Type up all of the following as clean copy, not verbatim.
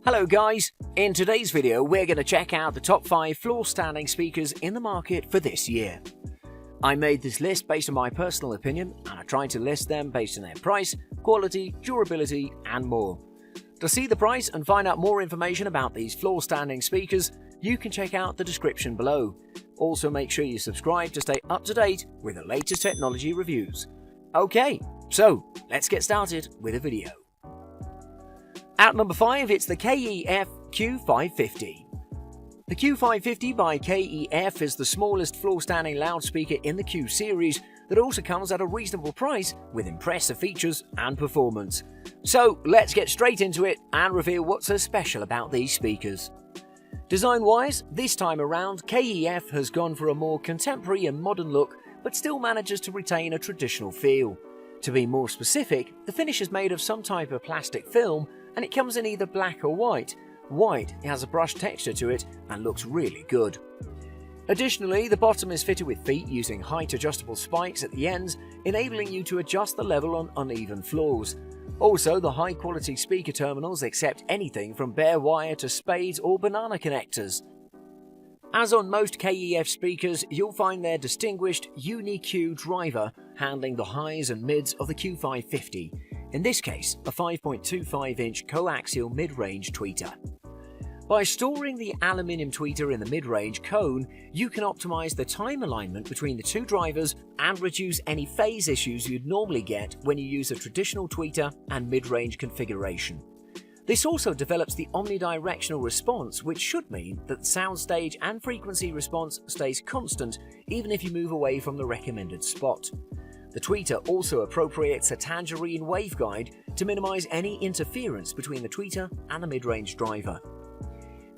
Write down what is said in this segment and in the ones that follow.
Hello guys, in today's video we're going to check out the top 5 floor standing speakers in the market for this year. I made this list based on my personal opinion and I tried to list them based on their price, quality, durability and more. To see the price and find out more information about these floor standing speakers, you can check out the description below. Also make sure you subscribe to stay up to date with the latest technology reviews. Okay, so let's get started with the video. At number 5, it's the KEF Q550. The Q550 by KEF is the smallest floor-standing loudspeaker in the Q series that also comes at a reasonable price with impressive features and performance. So let's get straight into it and reveal what's so special about these speakers. Design-wise, this time around, KEF has gone for a more contemporary and modern look but still manages to retain a traditional feel. To be more specific, the finish is made of some type of plastic film and it comes in either black or white. White has a brushed texture to it and looks really good. Additionally, the bottom is fitted with feet using height adjustable spikes at the ends, enabling you to adjust the level on uneven floors. Also, the high quality speaker terminals accept anything from bare wire to spades or banana connectors. As on most KEF speakers, you'll find their distinguished Uni-Q driver handling the highs and mids of the Q550. In this case, a 5.25-inch coaxial mid-range tweeter. By storing the aluminium tweeter in the mid-range cone, you can optimize the time alignment between the two drivers and reduce any phase issues you'd normally get when you use a traditional tweeter and mid-range configuration. This also develops the omnidirectional response, which should mean that the soundstage and frequency response stays constant even if you move away from the recommended spot. The tweeter also appropriates a tangerine waveguide to minimize any interference between the tweeter and the mid-range driver.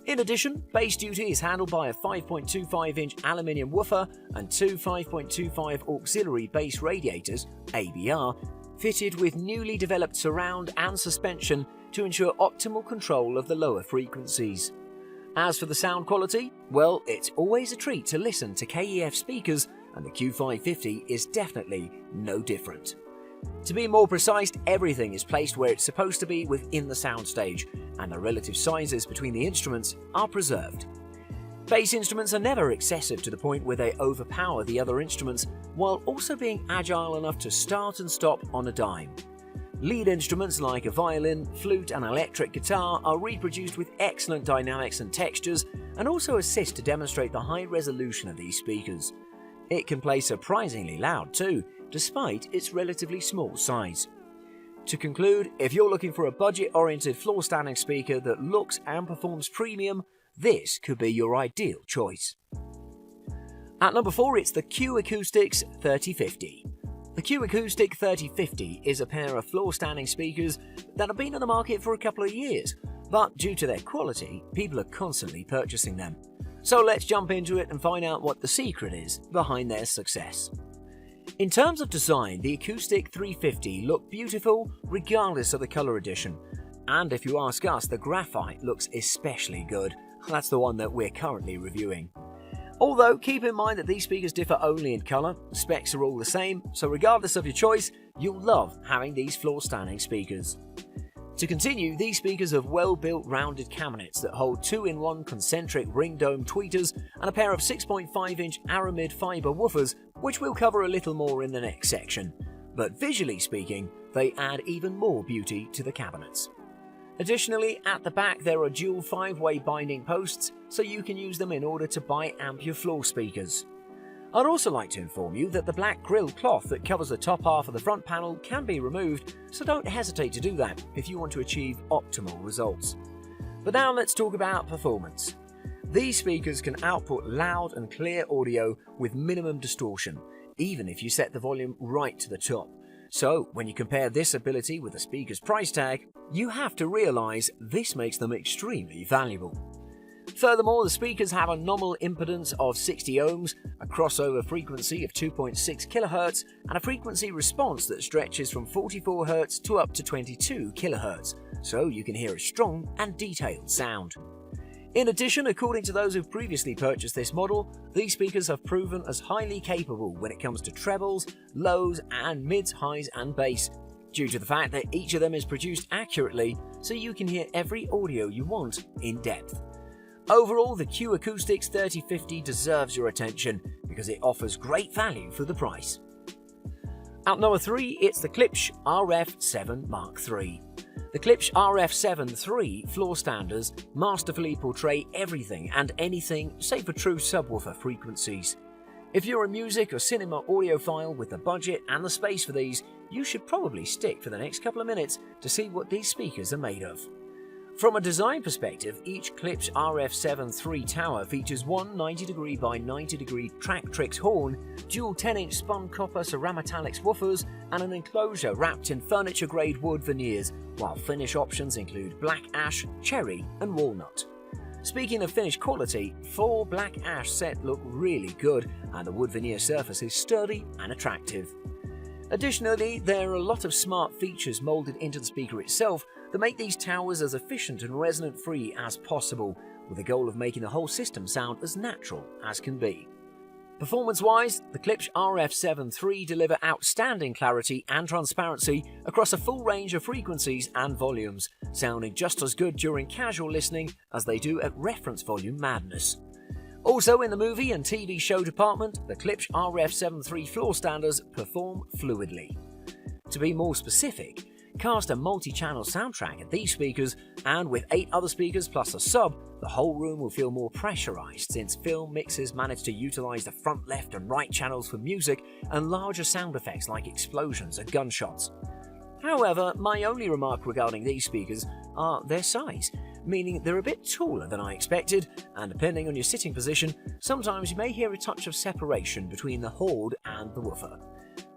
In addition, bass duty is handled by a 5.25-inch aluminium woofer and two 5.25 auxiliary bass radiators, ABR, fitted with newly developed surround and suspension to ensure optimal control of the lower frequencies. As for the sound quality, well, it's always a treat to listen to KEF speakers, and the Q550 is definitely no different. To be more precise, everything is placed where it's supposed to be within the soundstage, and the relative sizes between the instruments are preserved. Bass instruments are never excessive to the point where they overpower the other instruments, while also being agile enough to start and stop on a dime. Lead instruments like a violin, flute and electric guitar are reproduced with excellent dynamics and textures and also assist to demonstrate the high resolution of these speakers. It can play surprisingly loud too, despite its relatively small size. To conclude, if you're looking for a budget-oriented floor-standing speaker that looks and performs premium, this could be your ideal choice. At number 4, it's the Q Acoustics 3050. The Q Acoustic 3050 is a pair of floor-standing speakers that have been on the market for a couple of years, but due to their quality, people are constantly purchasing them. So let's jump into it and find out what the secret is behind their success. In terms of design, the Acoustic 350 look beautiful regardless of the color edition, and if you ask us, the graphite looks especially good. That's the one that we're currently reviewing. Although, keep in mind that these speakers differ only in color, the specs are all the same, so regardless of your choice, you'll love having these floor-standing speakers. To continue, these speakers have well-built rounded cabinets that hold 2-in-1 concentric ring dome tweeters and a pair of 6.5-inch aramid fiber woofers, which we'll cover a little more in the next section. But visually speaking, they add even more beauty to the cabinets. Additionally, at the back there are dual 5-way binding posts, so you can use them in order to bi-amp your floor speakers. I'd also like to inform you that the black grill cloth that covers the top half of the front panel can be removed, so don't hesitate to do that if you want to achieve optimal results. But now let's talk about performance. These speakers can output loud and clear audio with minimum distortion, even if you set the volume right to the top. So when you compare this ability with the speaker's price tag, you have to realize this makes them extremely valuable. Furthermore, the speakers have a nominal impedance of 60 ohms, a crossover frequency of 2.6 kHz, and a frequency response that stretches from 44 Hz to up to 22 kHz, so you can hear a strong and detailed sound. In addition, according to those who've previously purchased this model, these speakers have proven as highly capable when it comes to trebles, lows, and mids, highs, and bass, due to the fact that each of them is produced accurately, so you can hear every audio you want in depth. Overall, the Q Acoustics 3050 deserves your attention because it offers great value for the price. At number 3, it's the Klipsch RF7 Mark III. The Klipsch RF7 III floor standers masterfully portray everything and anything save for true subwoofer frequencies. If you're a music or cinema audiophile with the budget and the space for these, you should probably stick for the next couple of minutes to see what these speakers are made of. From a design perspective, each Klipsch RF7 III tower features one 90° by 90° Tractrix horn, dual 10-inch spun copper Cerametallics woofers, and an enclosure wrapped in furniture-grade wood veneers, while finish options include black ash, cherry, and walnut. Speaking of finish quality, 4 black ash set look really good, and the wood veneer surface is sturdy and attractive. Additionally, there are a lot of smart features molded into the speaker itself that make these towers as efficient and resonance-free as possible, with the goal of making the whole system sound as natural as can be. Performance-wise, the Klipsch RF7 III deliver outstanding clarity and transparency across a full range of frequencies and volumes, sounding just as good during casual listening as they do at reference volume madness. Also in the movie and TV show department, the Klipsch RF7 III floor standers perform fluidly. To be more specific, cast a multi-channel soundtrack at these speakers, and with 8 other speakers plus a sub, the whole room will feel more pressurized since film mixers manage to utilize the front left and right channels for music and larger sound effects like explosions and gunshots. However, my only remark regarding these speakers are their size, meaning they're a bit taller than I expected, and depending on your sitting position, sometimes you may hear a touch of separation between the Horde and the woofer.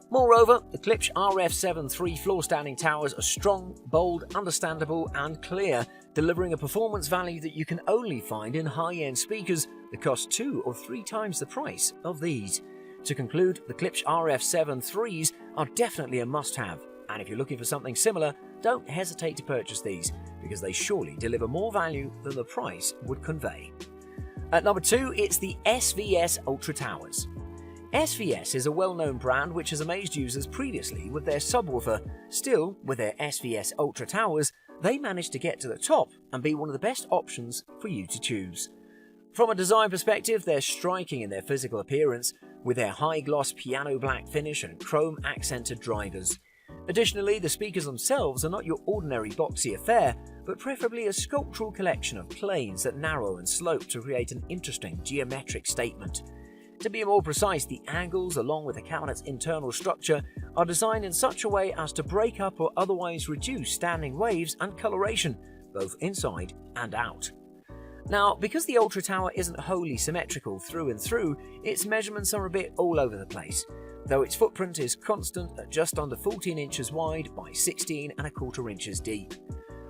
Moreover, the Klipsch RF7 III floor standing towers are strong, bold, understandable, and clear, delivering a performance value that you can only find in high-end speakers that cost 2 or 3 times the price of these. To conclude, the Klipsch RF7 IIIs are definitely a must-have, and if you're looking for something similar, don't hesitate to purchase these, because they surely deliver more value than the price would convey. At number 2, it's the SVS Ultra Towers. SVS is a well-known brand which has amazed users previously with their subwoofer. Still, with their SVS Ultra Towers, they managed to get to the top and be one of the best options for you to choose. From a design perspective, they're striking in their physical appearance, with their high-gloss piano black finish and chrome-accented drivers. Additionally, the speakers themselves are not your ordinary boxy affair, but preferably a sculptural collection of planes that narrow and slope to create an interesting geometric statement. To be more precise, the angles along with the cabinet's internal structure are designed in such a way as to break up or otherwise reduce standing waves and coloration, both inside and out. Now, because the Ultra Tower isn't wholly symmetrical through and through, its measurements are a bit all over the place, though its footprint is constant at just under 14 inches wide by 16¼ inches deep.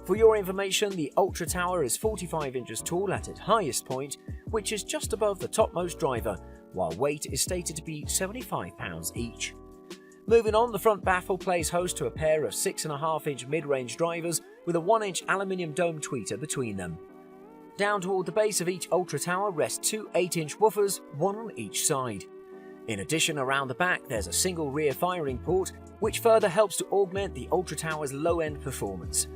For your information, the Ultra Tower is 45 inches tall at its highest point, which is just above the topmost driver, while weight is stated to be 75 pounds each. Moving on, the front baffle plays host to a pair of 6.5-inch mid-range drivers with a 1-inch aluminium dome tweeter between them. Down toward the base of each Ultra Tower rest 2 8-inch woofers, one on each side. In addition, around the back there's a single rear firing port, which further helps to augment the Ultra Tower's low-end performance.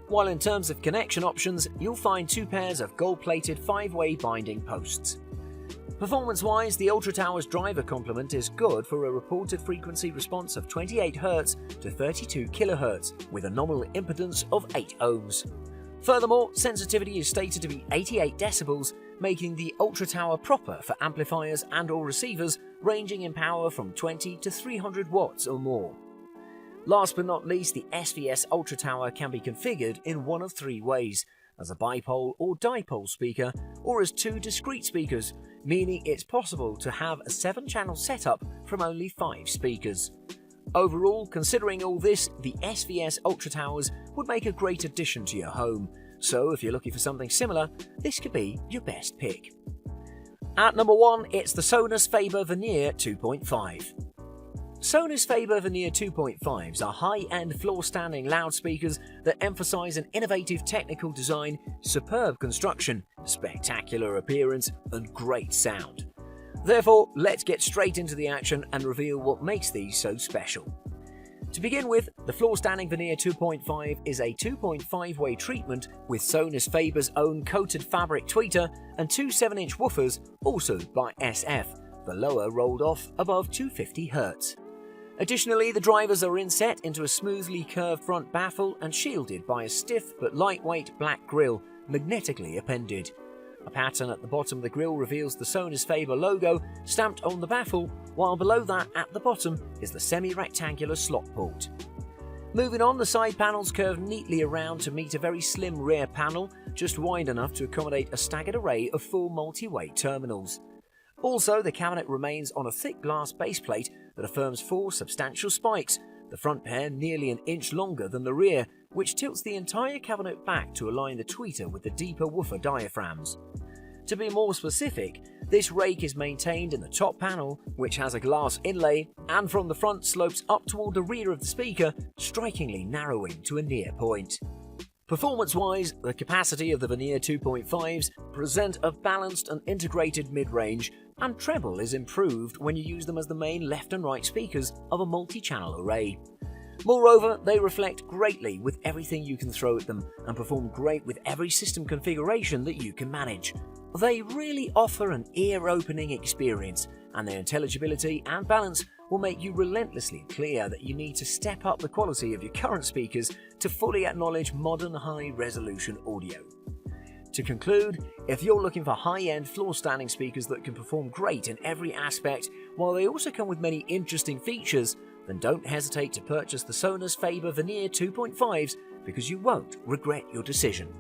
While in terms of connection options, you'll find 2 pairs of gold-plated 5-way binding posts. Performance-wise, the Ultra Tower's driver complement is good for a reported frequency response of 28 Hz to 32 kHz with a nominal impedance of 8 ohms. Furthermore, sensitivity is stated to be 88 decibels, making the Ultra Tower proper for amplifiers and/or receivers ranging in power from 20 to 300 watts or more. Last but not least, the SVS Ultra Tower can be configured in one of 3 ways: as a bipole or dipole speaker, or as 2 discrete speakers, meaning it's possible to have a 7-channel setup from only 5 speakers. Overall, considering all this, the SVS Ultra Towers would make a great addition to your home, so if you're looking for something similar, this could be your best pick. At number 1, it's the Sonus Faber Veneer 2.5. Sonus Faber Veneer 2.5s are high-end floor-standing loudspeakers that emphasize an innovative technical design, superb construction, spectacular appearance, and great sound. Therefore, let's get straight into the action and reveal what makes these so special. To begin with, the floor standing Veneer 2.5 is a 2.5-way treatment with Sonus Faber's own coated fabric tweeter and two 7-inch woofers, also by SF, the lower rolled off above 250 Hz. Additionally, the drivers are inset into a smoothly curved front baffle and shielded by a stiff but lightweight black grille, magnetically appended. A pattern at the bottom of the grille reveals the Sonus Faber logo stamped on the baffle, while below that at the bottom is the semi-rectangular slot port. Moving on, the side panels curve neatly around to meet a very slim rear panel, just wide enough to accommodate a staggered array of 4 multi-way terminals. Also, the cabinet remains on a thick glass base plate that affirms 4 substantial spikes, the front pair nearly an inch longer than the rear, which tilts the entire cabinet back to align the tweeter with the deeper woofer diaphragms. To be more specific, this rake is maintained in the top panel, which has a glass inlay, and from the front slopes up toward the rear of the speaker, strikingly narrowing to a near point. Performance-wise, the capacity of the Veneer 2.5s present a balanced and integrated mid-range, and treble is improved when you use them as the main left and right speakers of a multi-channel array. Moreover, they reflect greatly with everything you can throw at them and perform great with every system configuration that you can manage. They really offer an ear-opening experience, and their intelligibility and balance will make you relentlessly clear that you need to step up the quality of your current speakers to fully acknowledge modern high-resolution audio. To conclude, if you're looking for high-end floor-standing speakers that can perform great in every aspect, while they also come with many interesting features, then don't hesitate to purchase the Sonus Faber Veneer 2.5s because you won't regret your decision.